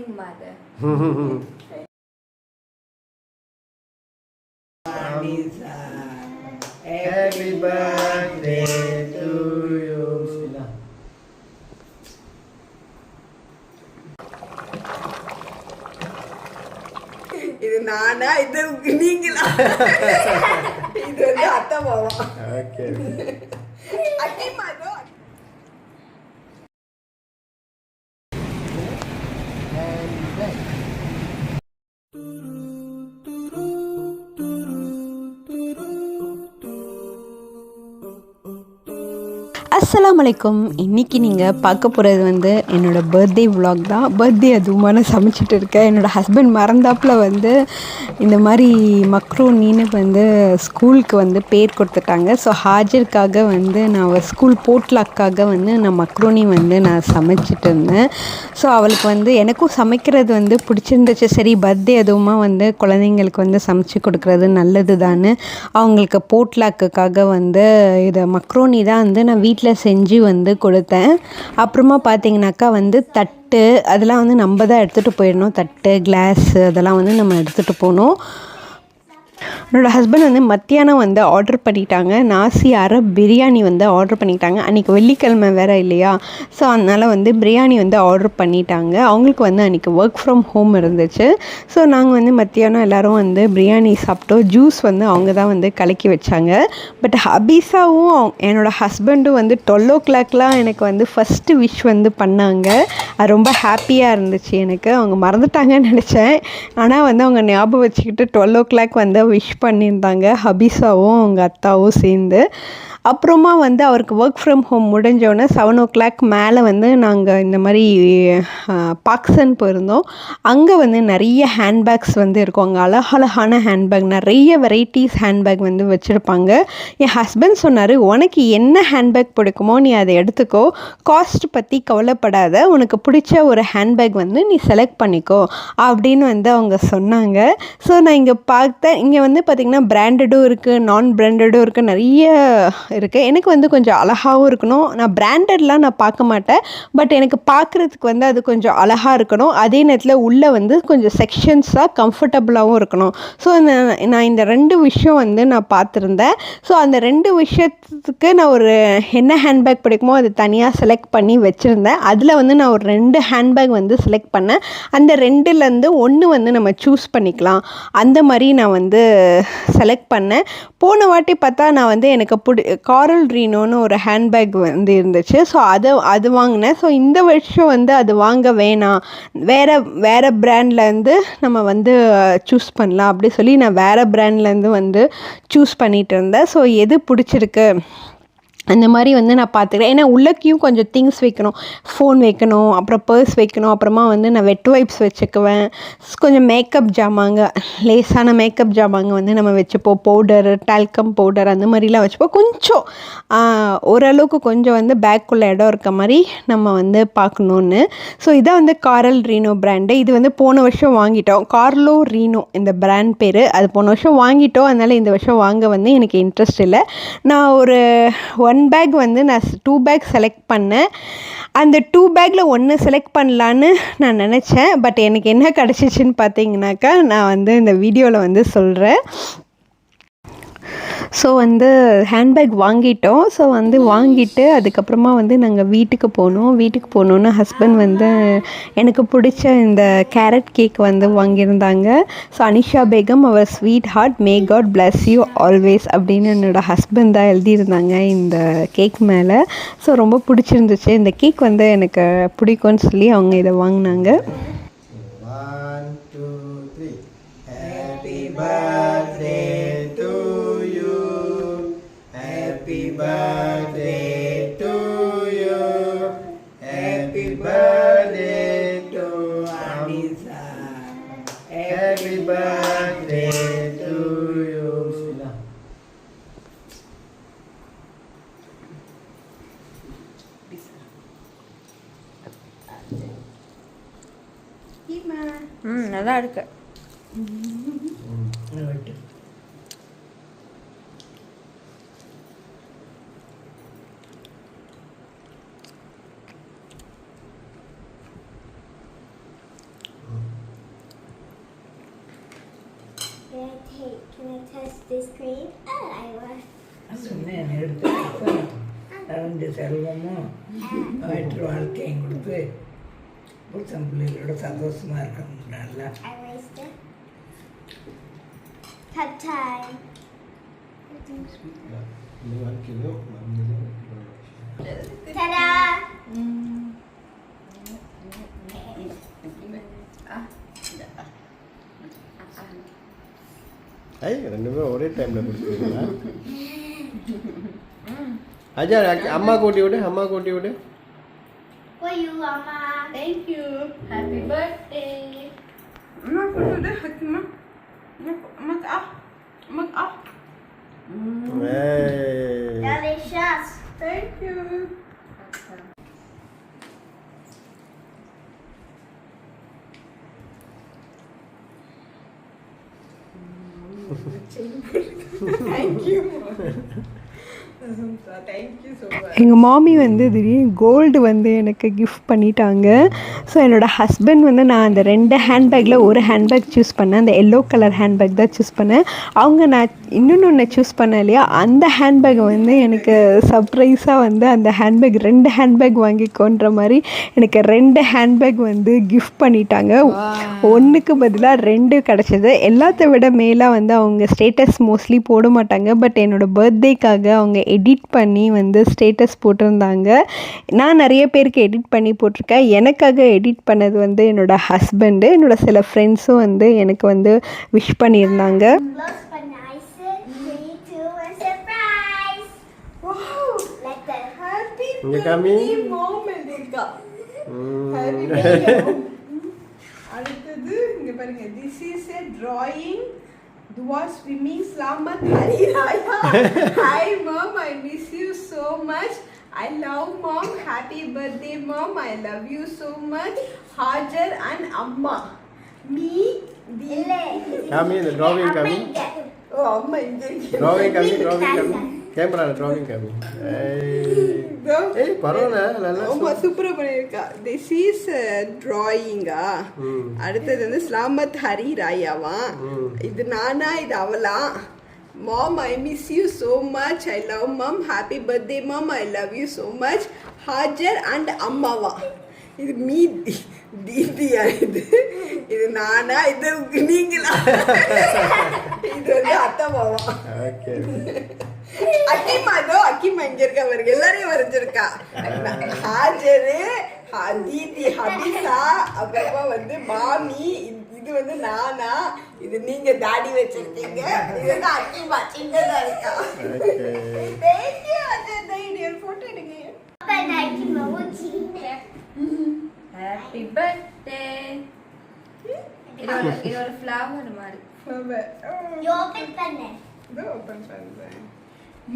Sing, mother. Happy birthday to you. இது நானா இது நீங்களா இது வந்து அத்தை மாமா ஓகே அத்தை மாமா அஸ்ஸலாமு அலைக்கும். இன்றைக்கி நீங்கள் பார்க்க போகிறது வந்து என்னோடய பர்த்டே விலாக் தான். பர்த்டே அதுவுமா நான் சமைச்சிட்டு இருக்கேன். என்னோடய ஹஸ்பண்ட் மறந்தாப்பில் வந்து இந்த மாதிரி மக்ரோனின்னு வந்து ஸ்கூலுக்கு வந்து பேர் கொடுத்துட்டாங்க. ஸோ ஹாஜருக்காக வந்து நான் ஸ்கூல் போட்லாக்காக வந்து நான் மக்ரோனி வந்து நான் சமைச்சிட்டு இருந்தேன். ஸோ அவளுக்கு வந்து எனக்கும் சமைக்கிறது வந்து பிடிச்சிருந்துச்சு. சரி பர்த்டே அதுவுமா வந்து குழந்தைங்களுக்கு வந்து சமைச்சு கொடுக்குறது நல்லது தானே அவங்களுக்கு போட்லாக்குக்காக வந்து இதை மக்ரோனி தான் வந்து நான் வீட்டில் செஞ்சு வந்து கொடுத்தேன். அப்புறமா பார்த்தீங்கன்னாக்கா வந்து தட்டு அதெல்லாம் வந்து நம்ம தான் எடுத்துகிட்டு போயிடணும். தட்டு கிளாஸு அதெல்லாம் வந்து நம்ம எடுத்துகிட்டு போகணும். என்னோடய ஹஸ்பண்ட் வந்து மத்தியானம் வந்து ஆர்டர் பண்ணிட்டாங்க. நாசி அரப் பிரியாணி வந்து ஆர்டர் பண்ணிட்டாங்க. அன்றைக்கி வெள்ளிக்கிழமை வேறு இல்லையா, ஸோ அதனால் வந்து பிரியாணி வந்து ஆர்டர் பண்ணிட்டாங்க. அவங்களுக்கு வந்து அன்றைக்கி ஒர்க் ஃப்ரம் ஹோம் இருந்துச்சு. ஸோ நாங்கள் வந்து மத்தியானம் எல்லோரும் வந்து பிரியாணி சாப்பிட்டோம். ஜூஸ் வந்து அவங்க தான் வந்து கலக்கி வச்சாங்க. பட் ஹபீஸாவும் என்னோடய ஹஸ்பண்டும் வந்து 12 o'clockலாம் எனக்கு வந்து ஃபஸ்ட்டு விஷ் வந்து பண்ணாங்க. அது ரொம்ப ஹாப்பியாக இருந்துச்சு எனக்கு. அவங்க மறந்துட்டாங்கன்னு நினச்சேன். ஆனால் வந்து அவங்க ஞாபகம் வச்சுக்கிட்டு 12 o'clock வந்து விஷ் பண்ணியிருந்தாங்க, ஹபீஸாவும் அவங்க அத்தாவும் சேர்ந்து. அப்புறமா வந்து அவருக்கு ஒர்க் ஃப்ரம் ஹோம் முடிஞ்சோடனே 7 o'clock மேலே வந்து நாங்கள் இந்த மாதிரி பாக்ஸன் போயிருந்தோம். அங்கே வந்து நிறைய ஹேண்ட்பேக்ஸ் வந்து இருக்கும். அங்கே அழகழகான ஹேண்ட்பேக், நிறைய வெரைட்டிஸ் ஹேண்ட்பேக் வந்து வச்சுருப்பாங்க. என் ஹஸ்பண்ட் சொன்னார், உனக்கு என்ன ஹேண்ட்பேக் பிடிக்குமோ நீ அதை எடுத்துக்கோ, காஸ்ட் பற்றி கவலைப்படாத, உனக்கு பிடிச்ச ஒரு ஹேண்ட்பேக் வந்து நீ செலக்ட் பண்ணிக்கோ அப்படின்னு வந்து அவங்க சொன்னாங்க. ஸோ நான் இங்கே பார்த்தேன். இங்கே வந்து பார்த்திங்கன்னா பிராண்டடும் இருக்குது, நான் பிராண்டடும் இருக்குது, நிறைய இருக்குது. எனக்கு வந்து கொஞ்சம் அழகாகவும் இருக்கணும். நான் பிராண்டட்லாம் நான் பார்க்க மாட்டேன். பட் எனக்கு பார்க்குறதுக்கு வந்து அது கொஞ்சம் அழகாக இருக்கணும். அதே நேரத்தில் உள்ளே வந்து கொஞ்சம் செக்ஷன்ஸாக கம்ஃபர்டபுளாகவும் இருக்கணும். ஸோ நான் இந்த 2 விஷயம் வந்து நான் பார்த்துருந்தேன். ஸோ அந்த 2 விஷயத்துக்கு நான் ஒரு என்ன ஹேண்ட்பேக் பிடிக்குமோ அது தனியாக செலக்ட் பண்ணி வச்சுருந்தேன். அதில் வந்து நான் ஒரு 2 ஹேண்ட்பேக் வந்து செலக்ட் பண்ணேன். அந்த 2லேருந்து 1 வந்து நம்ம சூஸ் பண்ணிக்கலாம். அந்த மாதிரி நான் வந்து செலக்ட் பண்ணேன். போன வாட்டி பார்த்தா நான் வந்து எனக்கு காரல் ரீனோன்னு ஒரு ஹேண்ட்பேக் வந்து இருந்துச்சு. ஸோ அது வாங்கினேன். ஸோ இந்த வருஷம் வந்து அது வாங்க வேணாம், வேறு பிராண்ட்லேருந்து நம்ம வந்து சூஸ் பண்ணலாம் அப்படி சொல்லி நான் வேறு பிராண்ட்லேருந்து வந்து சூஸ் பண்ணிகிட்டு இருந்தேன். ஸோ எது பிடிச்சிருக்கு அந்த மாதிரி வந்து நான் பார்த்துக்கிறேன். ஏன்னா உள்ளக்கையும் கொஞ்சம் திங்ஸ் வைக்கணும், ஃபோன் வைக்கணும், அப்புறம் பர்ஸ் வைக்கணும், அப்புறமா வந்து நான் வெட் வைப்ஸ் வச்சுக்குவேன், கொஞ்சம் மேக்கப் ஜாமாங்க, லேசான மேக்கப் ஜாமாங்க வந்து நம்ம வச்சுப்போம், பவுடர், டால்கம் பவுடர் அந்த மாதிரிலாம் வச்சுப்போம். கொஞ்சம் ஓரளவுக்கு கொஞ்சம் வந்து பேக்குள்ளே இடம் இருக்க மாதிரி நம்ம வந்து பார்க்கணுன்னு. ஸோ இதான் வந்து காரல் ரீனோ பிராண்டு. இது வந்து போன வருஷம் வாங்கிட்டோம். கார்லோ ரீனோ இந்த பிராண்ட் பேர். அது போன வருஷம் வாங்கிட்டோம். அதனால் இந்த வருஷம் வாங்க வந்து எனக்கு இன்ட்ரெஸ்ட் இல்லை. நான் ஒரு 1 பேக் வந்து நான் 2 பேக் செலக்ட் பண்ணேன். அந்த 2 பேக்கில் 1 செலக்ட் பண்ணலான்னு நான் நினச்சேன். பட் எனக்கு என்ன கிடச்சிச்சின்னு பார்த்தீங்கன்னாக்கா நான் வந்து இந்த வீடியோவில் வந்து சொல்கிறேன். ஸோ வந்து ஹேண்ட்பேக் வாங்கிட்டோம். ஸோ வந்து வாங்கிட்டு அதுக்கப்புறமா வந்து நாங்கள் வீட்டுக்கு போனோன்னா ஹஸ்பண்ட் வந்து எனக்கு பிடிச்ச இந்த கேரட் கேக் வந்து வாங்கியிருந்தாங்க. ஸோ அனிஷா பேகம் அவர் sweet heart, may God bless you always அப்படின்னு என்னோடய ஹஸ்பண்ட் தான் எழுதியிருந்தாங்க இந்த கேக் மேலே. ஸோ ரொம்ப பிடிச்சிருந்துச்சு. இந்த கேக் வந்து எனக்கு பிடிக்கும்னு சொல்லி அவங்க இதை வாங்கினாங்க. 1 2 3 Happy birthday to you, happy birthday to you, happy birthday to Anisa, happy birthday to you. நல்லா இருக்கு. Can I touch this cream? Oh, I was. சொன்னேன் எடுத்து ரெண்டு செல்வமும் வயிற்று வாழ்க்கையும் கொடுத்து புருஷன் பிள்ளைகளோட சந்தோஷமா இருக்கணும்ல. I raised it. Cup time. Ta-da! ஐ ரெண்டுமே ஒரே டைமில் கொடுத்துருக்கீங்களா? அஜா அம்மா கூட்டி விடு, அம்மா கூட்டி விடு. For you, Mama. Thank you. Happy birthday. அம்மா போட்டு விடு அம்மா அம்மாக்கு அம்மாக்கு ஏய். Delicious. Thank you. Thank you. Thank you so much. எங்கள் மாமி வந்து திடீர்னு கோல்டு வந்து எனக்கு கிஃப்ட் பண்ணிட்டாங்க. ஸோ என்னோடய ஹஸ்பண்ட் வந்து நான் அந்த 2 ஹேண்ட்பேக்கில் ஒரு ஹேண்ட்பேக் சூஸ் பண்ணேன். அந்த எல்லோ கலர் ஹேண்ட்பேக் தான் சூஸ் பண்ணேன். அவங்க நான் இன்னொன்று சூஸ் பண்ணேன் இல்லையா, அந்த ஹேண்ட்பேக்கை வந்து எனக்கு சர்ப்ரைஸாக வந்து அந்த ஹேண்ட்பேக் 2 ஹேண்ட்பேக் வாங்கிக்கோன்ற மாதிரி எனக்கு 2 ஹேண்ட்பேக் வந்து கிஃப்ட் பண்ணிட்டாங்க. ஒன்றுக்கு பதிலாக 2 கிடச்சிது. எல்லாத்த விட மேலாக வந்து அவங்க ஸ்டேட்டஸ் மோஸ்ட்லி போட மாட்டாங்க. பட் என்னோடய பர்த்டேக்காக அவங்க எடிட் பண்ணி வந்து ஸ்டேட்டஸ் போட்டிருந்தாங்க. நான் நிறைய பேருக்கு எடிட் பண்ணி போட்டிருக்கேன். எனக்காக எடிட் பண்ணது வந்து என்னோடய ஹஸ்பண்டு. என்னோட சில ஃப்ரெண்ட்ஸும் வந்து எனக்கு வந்து விஷ் பண்ணியிருந்தாங்க. Close but nice. 3, 2, 1, surprise! Wow. Let the Happy இங்க காமி. birthday mom எழுதிருக்கா. Happy ம். birthday mom. அடுத்தது இங்க பாருங்க, this is a drawing. Dua swimming Slamat Hari Raya. Hi mom, I miss you so much. I love mom. Happy birthday mom. I love you so much. Hajar and Amma. Me, காமி இந்த drawing காமி. oh Amma இங்க இருக்கு. Drawing காமி, drawing காமி. கேமரால drawing காமி. ஏய் பரவாயில்ல, நல்லா ரொம்ப சூப்பரா பண்ணிருக்கா. This is drawing-ஆ. அடுத்தது வந்து ஸ்லாமத் ஹரி ராயாவா. இது நானா, இது அவளா. Mom, I miss you so much. I love mom. Happy birthday mom. I love you so much. Hajar and அம்மாவா. இது மீ தீதியா, இது நானா, இது நீங்களா. இது வந்து அத்தை மாமா. ஓகே. அக்கிமா இங்க இருக்கா பாருங்க, எல்லாரையும் வரைஞ்சிருக்கா. ஹாஜரு, தீதி, ஹபிசா, அப்புறமா வந்து மாமி, இது வந்து நானா, இது நீங்க தாடி வச்சிருக்கீங்க, இது வந்து அக்கிமா சின்னதா இருக்கா. தேங்க்யூ அஜய், போட்டோ எடுங்க. Happy birthday. இது ஒரு flower மாதிரி. You open பண்ணு. இதோ ஓபன் பண்றேன்.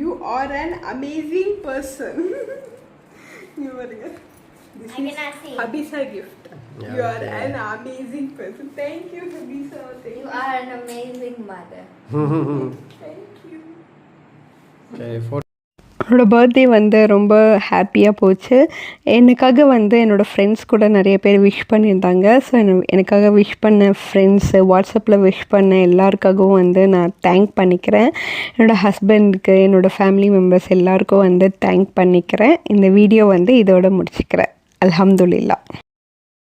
You are an amazing person. You பாருங்க. This I is cannot see. Habisa gift. Yeah, You are okay. an amazing person. Thank you, Habisa. Thank You are an amazing mother. Thank you. சரி photo. என்னோடய birthday வந்து ரொம்ப ஹாப்பியாக போச்சு. எனக்காக வந்து என்னோடய ஃப்ரெண்ட்ஸ் கூட நிறைய பேர் விஷ் பண்ணியிருந்தாங்க. ஸோ எனக்காக விஷ் பண்ண ஃப்ரெண்ட்ஸு, வாட்ஸ்அப்பில் விஷ் பண்ண எல்லாருக்காகவும் வந்து நான் தேங்க் பண்ணிக்கிறேன். என்னோடய ஹஸ்பண்டுக்கு, என்னோடய ஃபேமிலி மெம்பர்ஸ் எல்லாருக்கும் வந்து தேங்க் பண்ணிக்கிறேன். இந்த வீடியோ வந்து இதோட முடிச்சுக்கிறேன். அல்ஹம்துலில்லாஹ்.